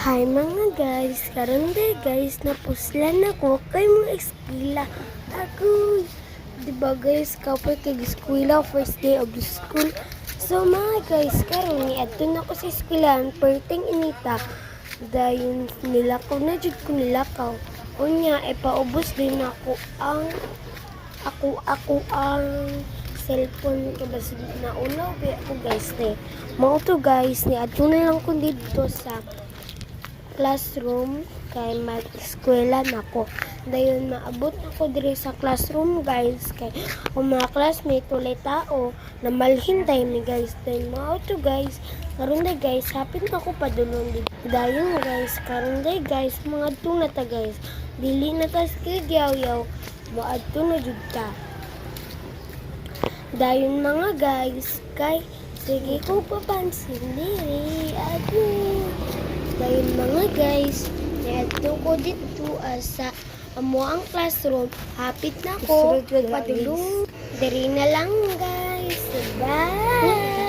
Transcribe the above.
Hi mga guys, karon day guys, napuslan ako kay mga eskwela. Ako, di ba guys, kapag kay eskwela first day of the school. So mga guys, karon ni adto na ako sa eskwelahan, perting inita. Dayon nilakaw na jud ko nilakaw. Unya e paubos din ako ang cellphone ko basta na unaw ba ako guys ni. Mao to guys ni adto na lang ko dito sa classroom kay mag-eskwela nako. Dayon maabot ako diri sa classroom guys kay ang mga classmate ulay tao na malhintay mi guys. Dayon mao to guys. Karon day guys, hapit na ako padulong dito. Dayon guys, karon day guys, mga adto na ta guys. Dili na ta skigyaw-yaw. Moadto na jud ta. Dayon mga guys, kay sige ko papansin diri. Aduh. Dayon mga guys, neto ko dito sa amo ang classroom. Hapit na ko. Padulong. Diri na lang guys. Bye!